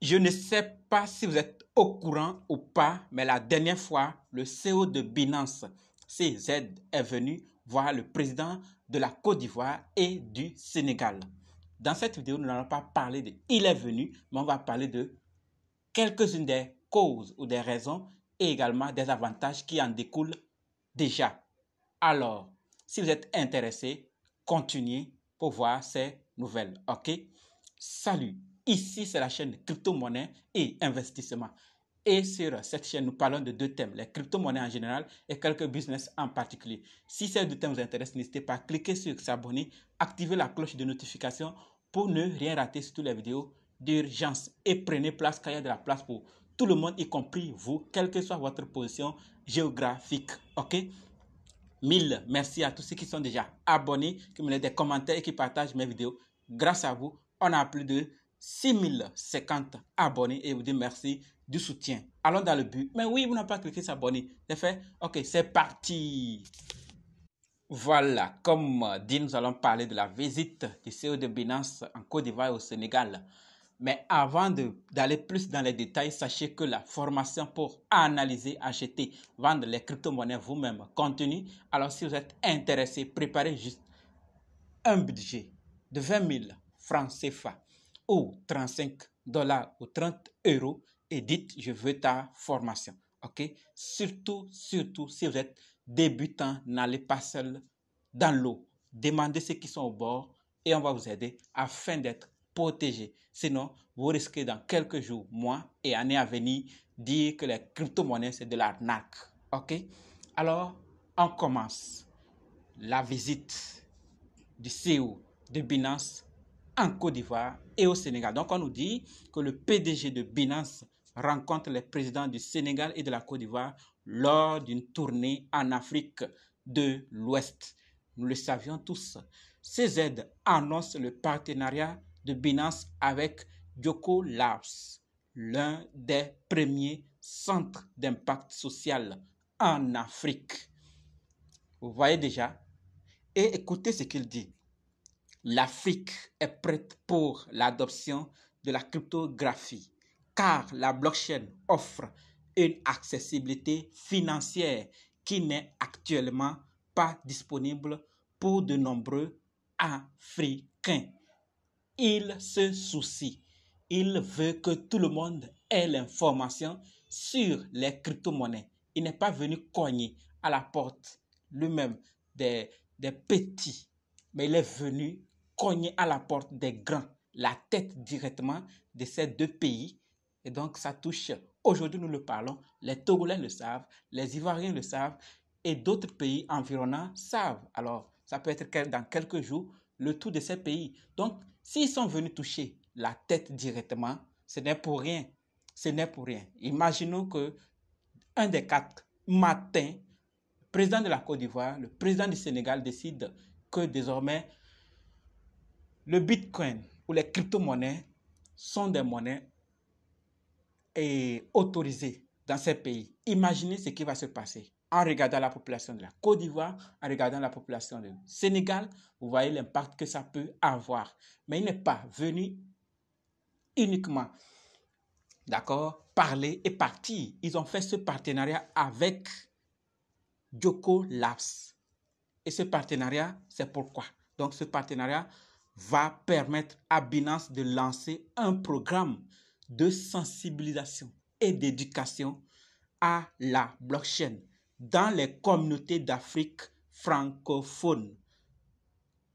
Je ne sais pas si vous êtes au courant ou pas, mais la dernière fois, le CEO de Binance, CZ, est venu voir le président de la Côte d'Ivoire et du Sénégal. Dans cette vidéo, nous n'allons pas parler de il est venu, mais on va parler de quelques-unes des causes ou des raisons et également des avantages qui en découlent déjà. Alors, si vous êtes intéressé, continuez pour voir ces nouvelles. OK? Salut! Ici, c'est la chaîne Crypto-monnaie et investissement. Et sur cette chaîne, nous parlons de deux thèmes, les crypto-monnaies en général et quelques business en particulier. Si ces deux thèmes vous intéressent, n'hésitez pas à cliquer sur s'abonner, activer la cloche de notification pour ne rien rater sur toutes les vidéos d'urgence. Et prenez place car il y a de la place pour tout le monde, y compris vous, quelle que soit votre position géographique. OK? Mille merci à tous ceux qui sont déjà abonnés, qui me laissent des commentaires et qui partagent mes vidéos. Grâce à vous, on a plus de 6050 abonnés et vous dis merci du soutien. Allons dans le but. Mais oui, vous n'avez pas cliqué s'abonner. C'est fait? Ok, c'est parti. Voilà, comme dit, nous allons parler de la visite du CEO de Binance en Côte d'Ivoire et au Sénégal. Mais avant d'aller plus dans les détails, sachez que la formation pour analyser, acheter, vendre les crypto-monnaies vous-même continue. Alors si vous êtes intéressé, préparez juste un budget de 20 000 francs CFA ou 35 $ ou 30 € et dites je veux ta formation. Ok? Surtout si vous êtes débutant, n'allez pas seul dans l'eau. Demandez ceux qui sont au bord et on va vous aider afin d'être protégé. Sinon, vous risquez dans quelques jours, mois et années à venir dire que les crypto-monnaies, c'est de l'arnaque. OK? Alors, on commence la visite du CEO de Binance en Côte d'Ivoire et au Sénégal. Donc, on nous dit que le PDG de Binance rencontre les présidents du Sénégal et de la Côte d'Ivoire lors d'une tournée en Afrique de l'Ouest. Nous le savions tous. CZ annonce le partenariat de Binance avec Joko Labs, l'un des premiers centres d'impact social en Afrique. Vous voyez déjà? Et écoutez ce qu'il dit. L'Afrique est prête pour l'adoption de la cryptographie car la blockchain offre une accessibilité financière qui n'est actuellement pas disponible pour de nombreux Africains. Il se soucie. Il veut que tout le monde ait l'information sur les crypto-monnaies. Il n'est pas venu cogner à la porte lui-même des petits, mais il est venu cogner à la porte des grands, la tête directement de ces deux pays. Et donc, ça touche. Aujourd'hui, nous le parlons. Les Togolais le savent, les Ivoiriens le savent et d'autres pays environnants savent. Alors, ça peut être dans quelques jours le tout de ces pays. Donc, s'ils sont venus toucher la tête directement, ce n'est pour rien. Ce n'est pour rien. Imaginons que un des quatre matins, le président de la Côte d'Ivoire, le président du Sénégal décide que désormais, le Bitcoin ou les crypto-monnaies sont des monnaies autorisées dans ces pays. Imaginez ce qui va se passer. En regardant la population de la Côte d'Ivoire, en regardant la population du Sénégal, vous voyez l'impact que ça peut avoir. Mais il n'est pas venu uniquement, d'accord, parler et partir. Ils ont fait ce partenariat avec Joko Labs. Et ce partenariat, c'est pourquoi. Donc, ce partenariat va permettre à Binance de lancer un programme de sensibilisation et d'éducation à la blockchain dans les communautés d'Afrique francophone.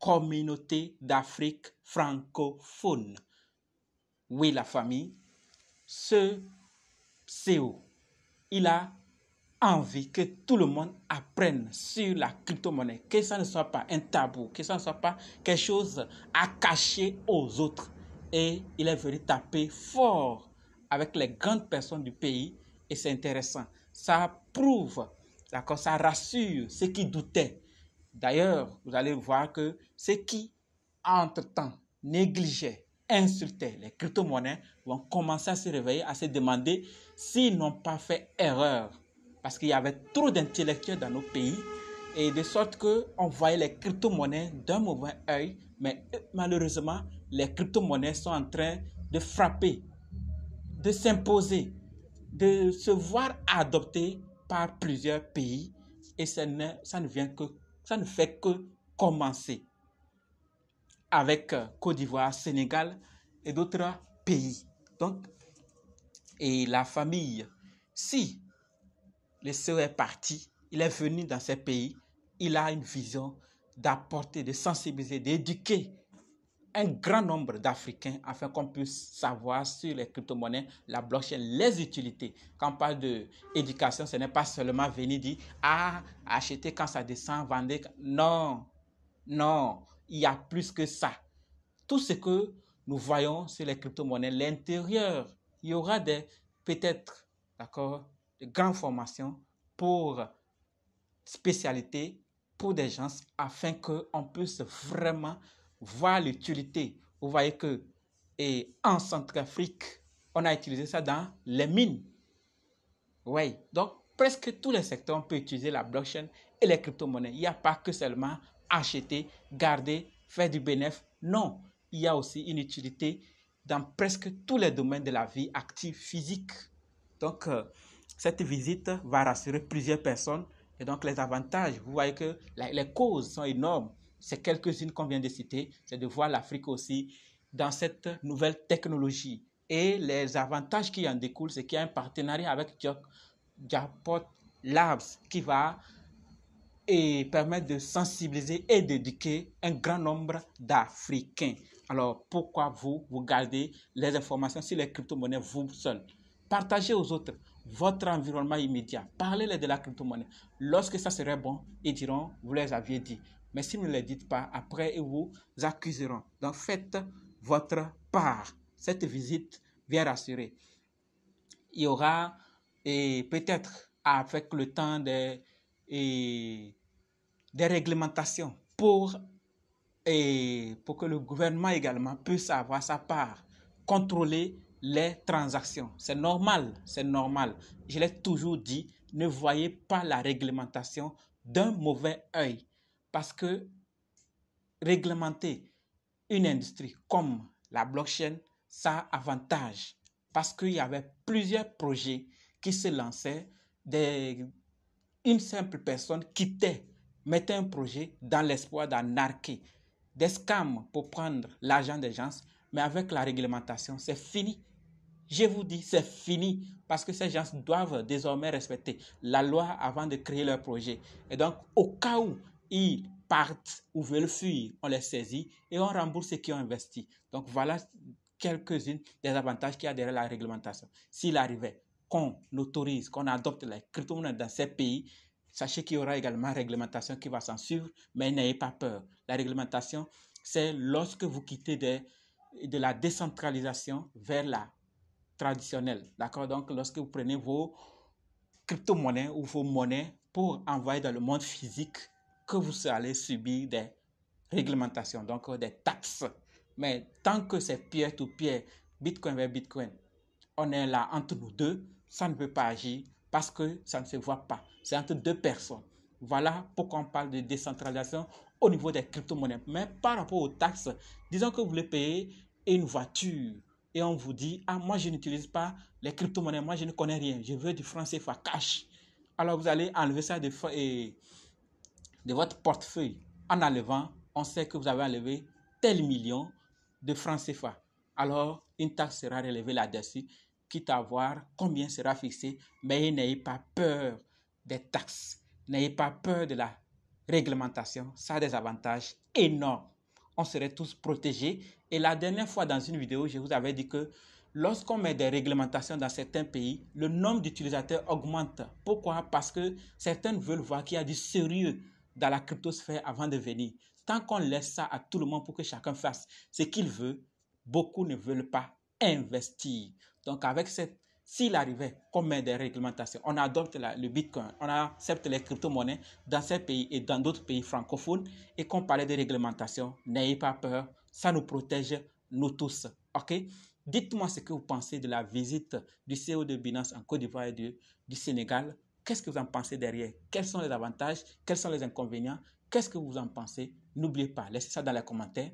Communauté d'Afrique francophone. Oui, la famille, ce CEO, il a envie que tout le monde apprenne sur la crypto-monnaie, que ça ne soit pas un tabou, que ça ne soit pas quelque chose à cacher aux autres. Et il est venu taper fort avec les grandes personnes du pays et c'est intéressant. Ça prouve, d'accord, ça rassure ceux qui doutaient. D'ailleurs, vous allez voir que ceux qui, entre-temps, négligeaient, insultaient les crypto-monnaies vont commencer à se réveiller, à se demander s'ils n'ont pas fait erreur. Parce qu'il y avait trop d'intellectuels dans nos pays et de sorte qu'on voyait les crypto-monnaies d'un mauvais œil, mais malheureusement, les crypto-monnaies sont en train de frapper de s'imposer, de se voir adopté par plusieurs pays et ça ne fait que commencer avec Côte d'Ivoire, Sénégal et d'autres pays. Donc, et la famille, si le CEO est parti, il est venu dans ces pays, il a une vision d'apporter, de sensibiliser, d'éduquer un grand nombre d'Africains afin qu'on puisse savoir sur les crypto-monnaies, la blockchain, les utilités. Quand on parle d'éducation, ce n'est pas seulement venir dire « Ah, acheter quand ça descend, vendre. » Non, non, il y a plus que ça. Tout ce que nous voyons sur les crypto-monnaies, l'intérieur, il y aura peut-être, d'accord, de grandes formations pour spécialités, pour des gens, afin qu'on puisse vraiment voir l'utilité. Vous voyez que en Centrafrique, on a utilisé ça dans les mines. Oui, donc presque tous les secteurs, on peut utiliser la blockchain et les crypto-monnaies. Il n'y a pas que seulement acheter, garder, faire du bénéfice. Non, il y a aussi une utilité dans presque tous les domaines de la vie active physique. Donc, cette visite va rassurer plusieurs personnes. Et donc, les avantages, vous voyez que les causes sont énormes. C'est quelques-unes qu'on vient de citer. C'est de voir l'Afrique aussi dans cette nouvelle technologie. Et les avantages qui en découlent, c'est qu'il y a un partenariat avec Jackpot Labs qui va permettre de sensibiliser et d'éduquer un grand nombre d'Africains. Alors, pourquoi vous gardez les informations sur les crypto-monnaies vous seul? Partagez aux autres votre environnement immédiat. Parlez-les de la crypto-monnaie. Lorsque ça serait bon, ils diront, vous les aviez dit. Mais si vous ne les dites pas, après, ils vous accuseront. Donc, faites votre part. Cette visite vient rassurer. Il y aura, peut-être, avec le temps, des réglementations pour que le gouvernement également puisse avoir sa part, contrôler les transactions. C'est normal, c'est normal. Je l'ai toujours dit, ne voyez pas la réglementation d'un mauvais œil parce que réglementer une industrie comme la blockchain, ça a avantage parce qu'il y avait plusieurs projets qui se lançaient, une simple personne quittait, mettait un projet dans l'espoir d'en arquer, des scams pour prendre l'argent des gens, mais avec la réglementation, c'est fini. Je vous dis, c'est fini parce que ces gens doivent désormais respecter la loi avant de créer leur projet. Et donc, au cas où ils partent ou veulent fuir, on les saisit et on rembourse ceux qui ont investi. Donc, voilà quelques-unes des avantages qu'il y a derrière la réglementation. S'il arrivait qu'on autorise, qu'on adopte les crypto-monnaies dans ces pays, sachez qu'il y aura également une réglementation qui va s'en suivre, mais n'ayez pas peur. La réglementation, c'est lorsque vous quittez de la décentralisation vers la traditionnelle. D'accord? Donc, lorsque vous prenez vos crypto-monnaies ou vos monnaies pour envoyer dans le monde physique, que vous allez subir des réglementations, donc des taxes. Mais tant que c'est peer-to-peer, Bitcoin vers Bitcoin, on est là entre nous deux, ça ne peut pas agir parce que ça ne se voit pas. C'est entre deux personnes. Voilà pourquoi on parle de décentralisation au niveau des crypto-monnaies. Mais par rapport aux taxes, disons que vous voulez payer une voiture et on vous dit, ah, moi je n'utilise pas les crypto-monnaies, moi je ne connais rien, je veux du franc CFA cash. Alors vous allez enlever ça de votre portefeuille. En enlevant, on sait que vous avez enlevé tel million de francs CFA. Alors, une taxe sera relevée là-dessus, quitte à voir combien sera fixé, mais n'ayez pas peur des taxes, n'ayez pas peur de la réglementation, ça a des avantages énormes. On serait tous protégés. Et la dernière fois dans une vidéo, je vous avais dit que lorsqu'on met des réglementations dans certains pays, le nombre d'utilisateurs augmente. Pourquoi? Parce que certains veulent voir qu'il y a du sérieux dans la cryptosphère avant de venir. Tant qu'on laisse ça à tout le monde pour que chacun fasse ce qu'il veut, beaucoup ne veulent pas investir. Donc avec s'il arrivait qu'on met des réglementations, on adopte le Bitcoin, on accepte les crypto-monnaies dans ces pays et dans d'autres pays francophones et qu'on parlait de réglementation, n'ayez pas peur, ça nous protège, nous tous. Ok? Dites-moi ce que vous pensez de la visite du CEO de Binance en Côte d'Ivoire et du Sénégal. Qu'est-ce que vous en pensez derrière? Quels sont les avantages? Quels sont les inconvénients? Qu'est-ce que vous en pensez? N'oubliez pas, laissez ça dans les commentaires.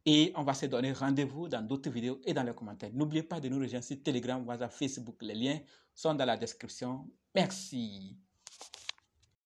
Et on va se donner rendez-vous dans d'autres vidéos et dans les commentaires. N'oubliez pas de nous rejoindre sur Telegram, WhatsApp, Facebook. Les liens sont dans la description. Merci.